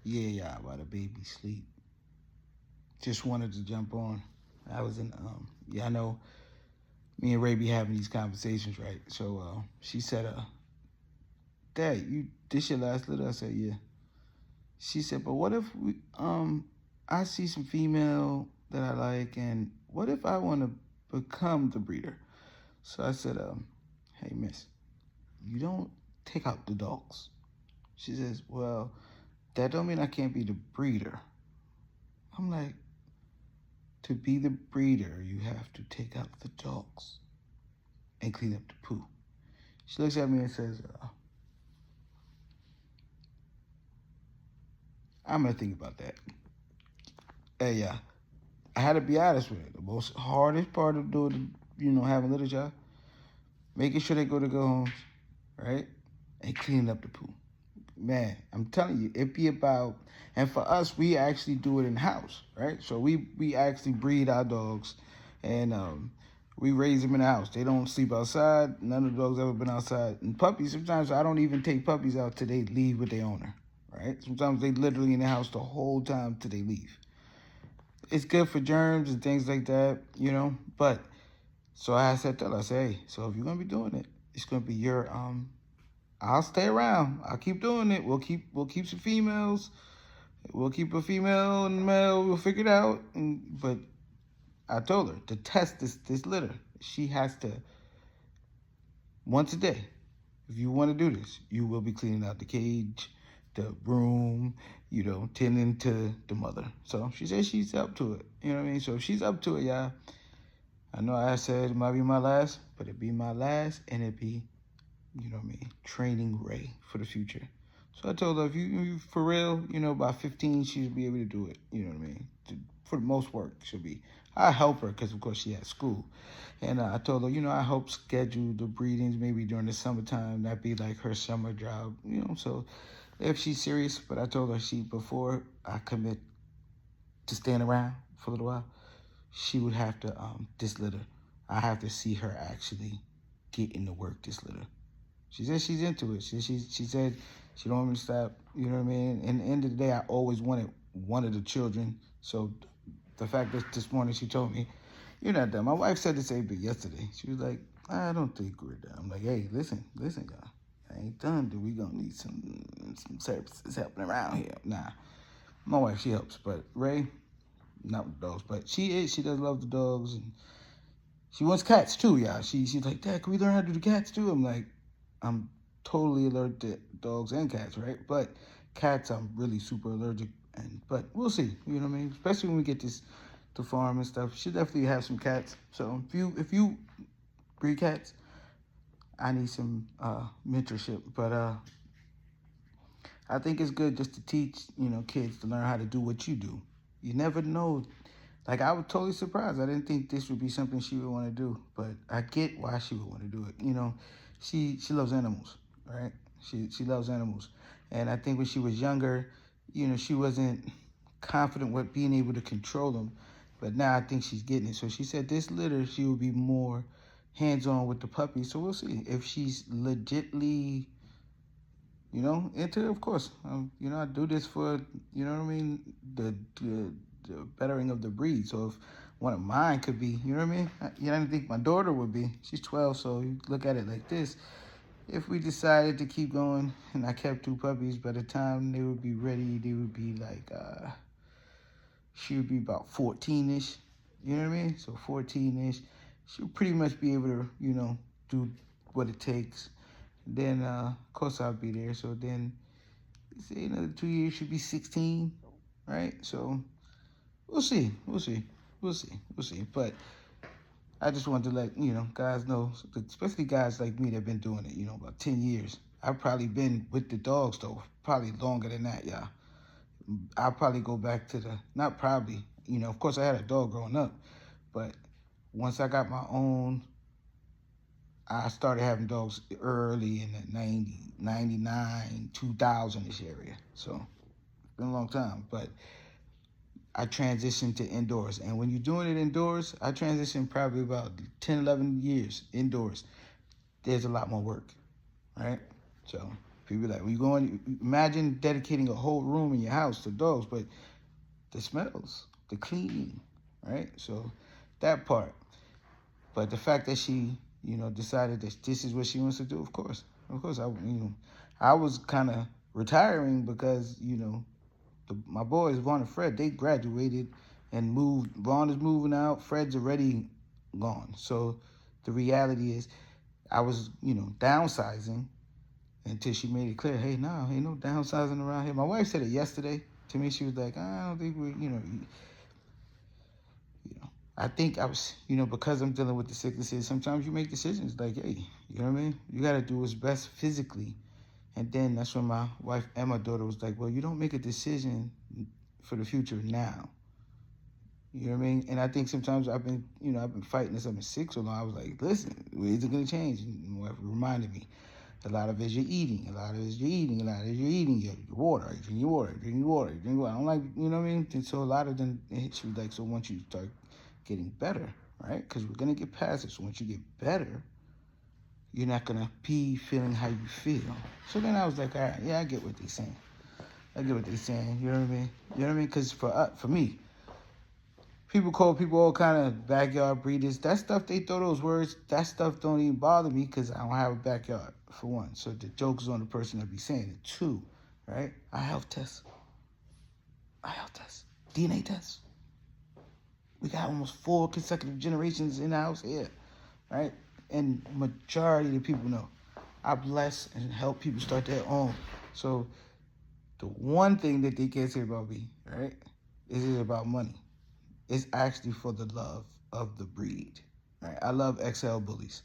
Yeah, while the baby sleep. Just wanted to jump on. I was in I know me and Ray be having these conversations, right? So she said, Dad, you this your last litter? I said, yeah. She said, but what if I see some female that I like, and what if I want to become the breeder? So I said, hey miss, you don't take out the dogs. She says, well, that don't mean I can't be the breeder. I'm like, to be the breeder, you have to take out the dogs and clean up the poo. She looks at me and says, I'm gonna think about that. Hey, yeah, I had to be honest with it. The most hardest part of doing, having a little job, making sure they go homes, right, and cleaning up the poo. Man, I'm telling you, it be about, and for us, we actually do it in house, right? So we actually breed our dogs, and we raise them in the house. They don't sleep outside. None of the dogs ever been outside. And puppies, sometimes I don't even take puppies out till they leave with their owner, right? Sometimes they literally in the house the whole time till they leave. It's good for germs and things like that. But so I said to her, I said, hey, so if you're gonna be doing it, it's gonna be your I'll stay around. I'll keep doing it. We'll keep some females. We'll keep a female and male. We'll figure it out. But I told her to test this litter. She has to once a day. If you want to do this, you will be cleaning out the cage, the room, tending to the mother. So she says she's up to it. You know what I mean? So if she's up to it, y'all. I know I said it might be my last, but it'd be my last, and it'd be, training Ray for the future. So I told her, if you for real, by 15, she'll be able to do it. You know what I mean? For the most work, she'll be. I help her because, of course, she has school. And I told her, I help schedule the breedings maybe during the summertime. That'd be like her summer job. So if she's serious, but I told her before I commit to staying around for a little while, she would have to this litter. I have to see her actually get into work this litter. She said she's into it. She said she don't want me to stop. You know what I mean? And at the end of the day, I always wanted one of the children. So the fact that this morning she told me, you're not done. My wife said the same thing yesterday. She was like, I don't think we're done. I'm like, hey, listen, y'all. I ain't done. We gonna need some services helping around here. Nah, my wife, she helps. But Ray, not with dogs, but she does love the dogs, and she wants cats too, y'all. She's like, Dad, can we learn how to do the cats too? I'm like, I'm totally allergic to dogs and cats, right? But cats, I'm really super allergic, but we'll see. You know what I mean? Especially when we get this to farm and stuff. She'll definitely have some cats. So if you breed cats, I need some mentorship. But I think it's good just to teach kids to learn how to do what you do. You never know. Like, I was totally surprised. I didn't think this would be something she would want to do, but I get why she would want to do it. She loves animals, right? She loves animals, and I think when she was younger, she wasn't confident with being able to control them, but now I think she's getting it. So she said this litter she will be more hands-on with the puppy. So we'll see if she's legitly, into it. Of course, I do this for the bettering of the breed. So if one of mine could be, I didn't think my daughter would be. She's 12, so you look at it like this. If we decided to keep going and I kept two puppies, by the time they would be ready, they would be like, she would be about 14-ish. You know what I mean? So 14-ish. She'll pretty much be able to, do what it takes. Then, of course, I'll be there. So then, say another 2 years, she'll be 16, right? So we'll see. But I just wanted to let guys know, especially guys like me that have been doing it, about 10 years. I've probably been with the dogs though, probably longer than that, y'all. I'll probably go back to not probably, of course I had a dog growing up, but once I got my own, I started having dogs early in the 90, 99, 2000-ish area. So it's been a long time, but I transitioned to indoors. And when you're doing it indoors, I transitioned probably about 10, 11 years indoors. There's a lot more work, right? So People like, we going, imagine dedicating a whole room in your house to dogs, but the smells, the cleaning, right? So that part. But the fact that she, decided that this is what she wants to do, of course, I was kind of retiring because, my boys, Vaughn and Fred, they graduated and moved. Vaughn is moving out. Fred's already gone. So the reality is, I was, downsizing until she made it clear, hey, no, ain't no downsizing around here. My wife said it yesterday to me. She was like, I don't think we, I think I was, because I'm dealing with the sicknesses, sometimes you make decisions like, hey, you know what I mean? You got to do what's best physically. And then that's when my wife and my daughter was like, well, you don't make a decision for the future now. You know what I mean? And I think sometimes I've been fighting this. I've been sick so long. I was like, listen, ways are going to change. And my wife reminded me. A lot of it is you're eating. A lot of it is you're eating. A lot of it is you're eating. Your water. You drink your water. Drink your water. Drink water. I don't like, you know what I mean? And so a lot of them, she was like, so once you start getting better, right? Because we're going to get past it. So once you get better, you're not going to be feeling how you feel. So then I was like, all right, yeah, I get what they're saying. You know what I mean? You know what I mean? Because for me, people call people all kind of backyard breeders. That stuff, they throw those words, that stuff don't even bother me because I don't have a backyard, for one. So the joke is on the person that be saying it. Two, right? I health test. DNA test. We got almost 4 consecutive generations in the house here, right? And majority of the people know. I bless and help people start their own. So the one thing that they can't say about me, right, is it about money. It's actually for the love of the breed. Right? I love XL bullies.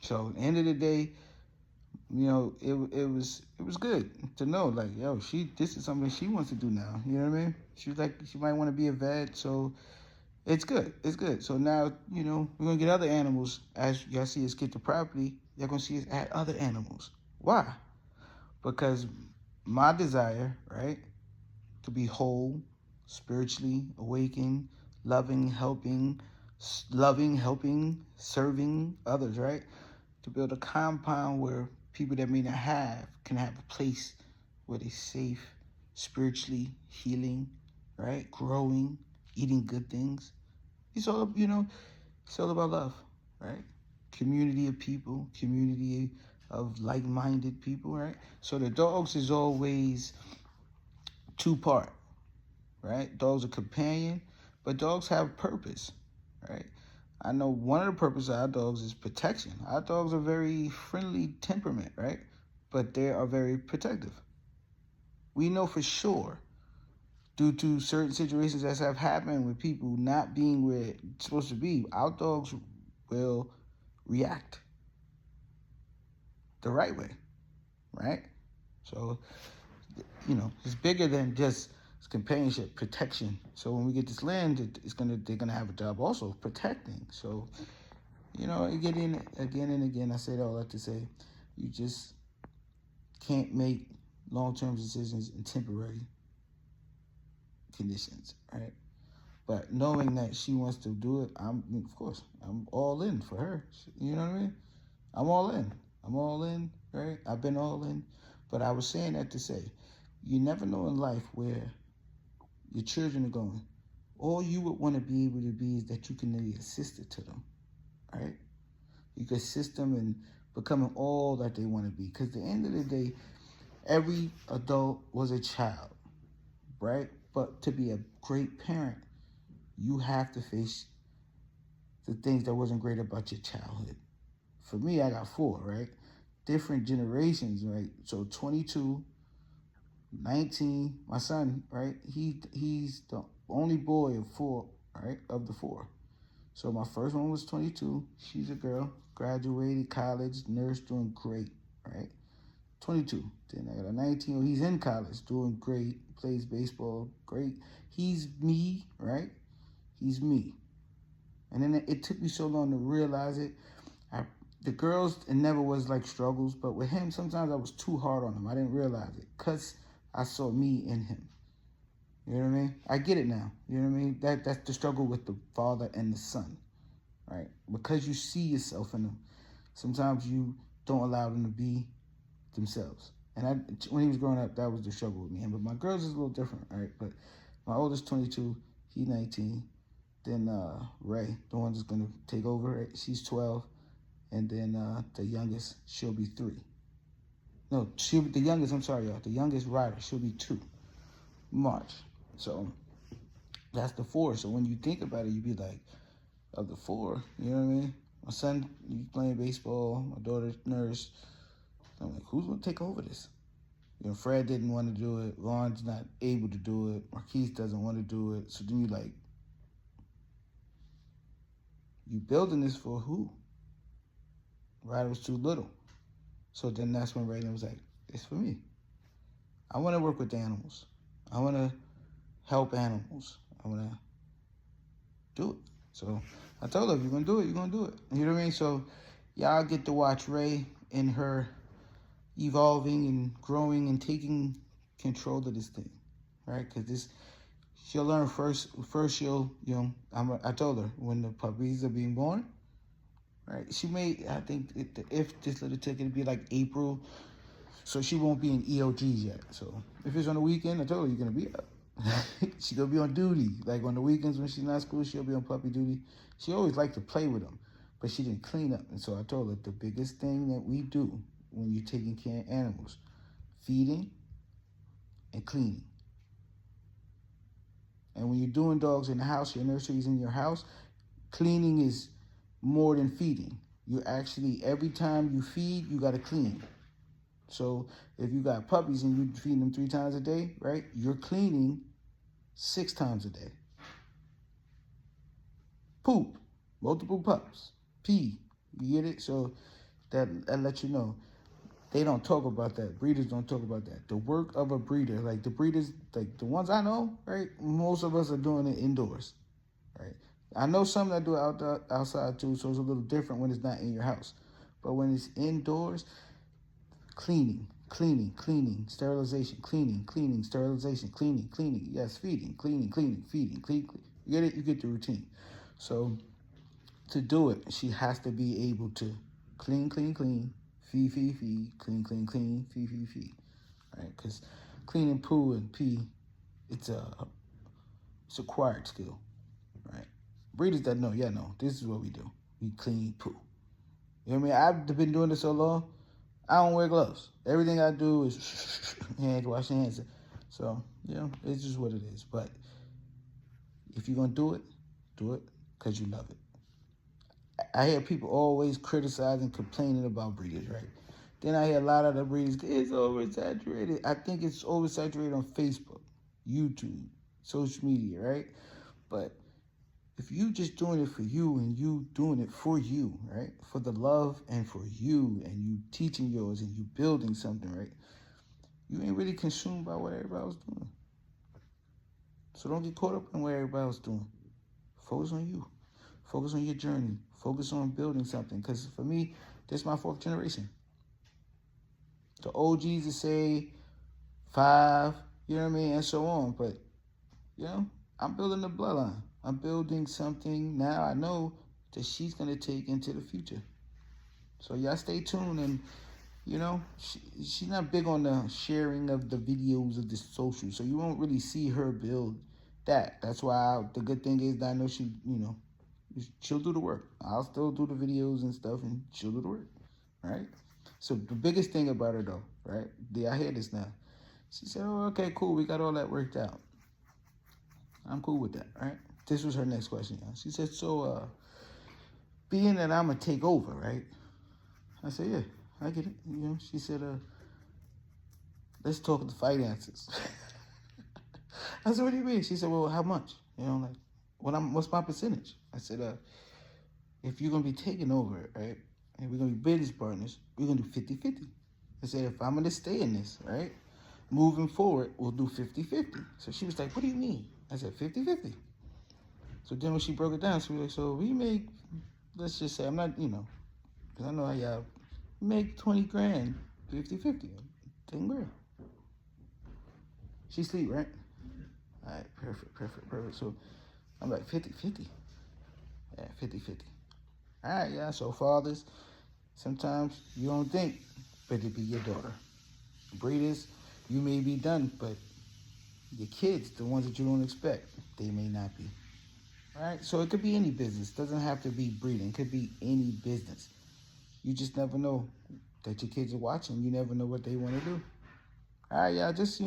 So at the end of the day, it was good to know, like, yo, this is something she wants to do now. You know what I mean? She was like, she might want to be a vet, so it's good. It's good. So now, we're gonna get other animals. As y'all see us get the property, y'all gonna see us add other animals. Why? Because my desire, right, to be whole, spiritually awakened, loving, helping, serving others, right? To build a compound where people that may not have can have a place where they're safe, spiritually healing, right? Growing, eating good things. It's all, it's all about love, right? Community of people, community of like-minded people, right? So the dogs is always two-part, right? Dogs are companion, but dogs have purpose, right? I know one of the purposes of our dogs is protection. Our dogs are very friendly temperament, right? But they are very protective. We know for sure, due to certain situations that have happened with people not being where it's supposed to be, our dogs will react the right way, right? So, it's bigger than just companionship, protection. So when we get this land, they're gonna have a job also of protecting. So, again and again, I say that all that to say, you just can't make long-term decisions in temporary conditions, right? But knowing that she wants to do it, I'm all in for her. You know what I mean? I'm all in. Right? I've been all in. But I was saying that to say, you never know in life where your children are going. All you would want to be able to be is that you can be assisted to them, right? You can assist them in becoming all that they want to be. Because at the end of the day, every adult was a child, right? But to be a great parent, you have to face the things that wasn't great about your childhood. For me, I got 4, right? Different generations, right? So 22, 19, my son, right? He's the only boy of 4, right? Of the 4. So my first one was 22. She's a girl, graduated college, nurse, doing great, right? 22. Then I got a 19. He's in college, doing great, plays baseball, great. He's me, right? He's me. And then it took me so long to realize it. The girls, it never was like struggles, but with him, sometimes I was too hard on him. I didn't realize it because I saw me in him. You know what I mean? I get it now. You know what I mean? That's the struggle with the father and the son, right? Because you see yourself in them. Sometimes you don't allow them to be themselves. And when he was growing up, that was the struggle with me. But my girls is a little different, all right? But my oldest 22, he 19. Then Ray, the one that's gonna take over, right? She's 12. And then the youngest, she'll be 3. No, the youngest, I'm sorry, y'all. The youngest Ryder, she'll be 2. March. So that's the 4. So when you think about it, you be like, of the 4, you know what I mean? My son, he's playing baseball. My daughter's nurse. I'm like, who's gonna take over this? You know, Fred didn't want to do it. Ron's not able to do it. Marquise doesn't want to do it. So then you like, you building this for who? Ryder was too little. So then that's when Raylan was like, it's for me. I want to work with animals. I want to help animals. I want to do it. So I told her, if you're going to do it, you're going to do it. You know what I mean? So y'all get to watch Ray and her evolving and growing and taking control of this thing, right? Because she'll learn first she'll, you know, I told her when the puppies are being born, right? She may, I think, if this little ticket would be like April, so she won't be in EOGs yet. So if it's on the weekend, I told her, you're going to be up. She's going to be on duty. Like on the weekends when she's not at school, she'll be on puppy duty. She always liked to play with them, but she didn't clean up. And so I told her the biggest thing that we do when you're taking care of animals, feeding and cleaning. And when you're doing dogs in the house, your nursery's in your house, cleaning is more than feeding. You actually, every time you feed, you got to clean. So if you got puppies and you feed them 3 times a day, right, you're cleaning 6 times a day. Poop, multiple pups, pee, you get it? So that lets you know. They don't talk about that. Breeders don't talk about that. The work of a breeder, like the breeders, like the ones I know, right, most of us are doing it indoors, right? I know some that do it outside too, so it's a little different when it's not in your house. But when it's indoors, cleaning, sterilization, cleaning, sterilization, cleaning, yes, feeding, cleaning, feeding, clean. You get it? You get the routine. So to do it, she has to be able to clean, feed, clean, feed, right? Because cleaning poo and pee, it's acquired skill, right? Breeders that know, yeah, no, this is what we do. We clean poo. You know what I mean? I've been doing this so long, I don't wear gloves. Everything I do is wash your hands. So, you know, it's just what it is. But if you're going to do it because you love it. I hear people always criticizing, complaining about breeders, right? Then I hear a lot of the breeders, it's oversaturated. I think it's oversaturated on Facebook, YouTube, social media, right? But if you just doing it for you and you doing it for you, right? For the love and for you and you teaching yours and you building something, right? You ain't really consumed by what everybody else doing. So don't get caught up in what everybody else doing. Focus on you. Focus on your journey. Focus on building something. Because for me, this is my 4th generation. The OGs that say 5, you know what I mean, and so on. But, you know, I'm building the bloodline. I'm building something now I know that she's going to take into the future. So y'all stay tuned. And, you know, she's not big on the sharing of the videos of the social. So you won't really see her build that. That's why the good thing is that I know she, you know, she'll do the work. I'll still do the videos and stuff, and she'll do the work, right? So the biggest thing about her, though, right? I hear this now. She said, oh, okay, cool. We got all that worked out. I'm cool with that, right? This was her next question, y'all. She said, so being that I'm going to take over, right? I said, yeah, I get it. You know, she said, let's talk the finances. I said, what do you mean? She said, well, how much? You know, like, what's my percentage? I said, if you're going to be taking over, right, and we're going to be business partners, we're going to do 50-50. I said, if I'm going to stay in this, right, moving forward, we'll do 50-50. So she was like, what do you mean? I said, 50-50. So then when she broke it down, she was like, so we make, let's just say, I'm not, you know, because I know how y'all make 20 grand, 50-50, 10 grand. She sleep, right? All right, perfect. So I'm like, 50-50. Yeah, 50-50. All right, yeah, so fathers, sometimes you don't think, but it be your daughter. Breeders, you may be done, but your kids, the ones that you don't expect, they may not be. All right? So it could be any business. It doesn't have to be breeding. It could be any business. You just never know that your kids are watching. You never know what they want to do. All right, y'all, just,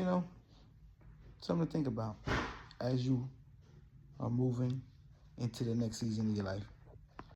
something to think about as you are moving into the next season of your life.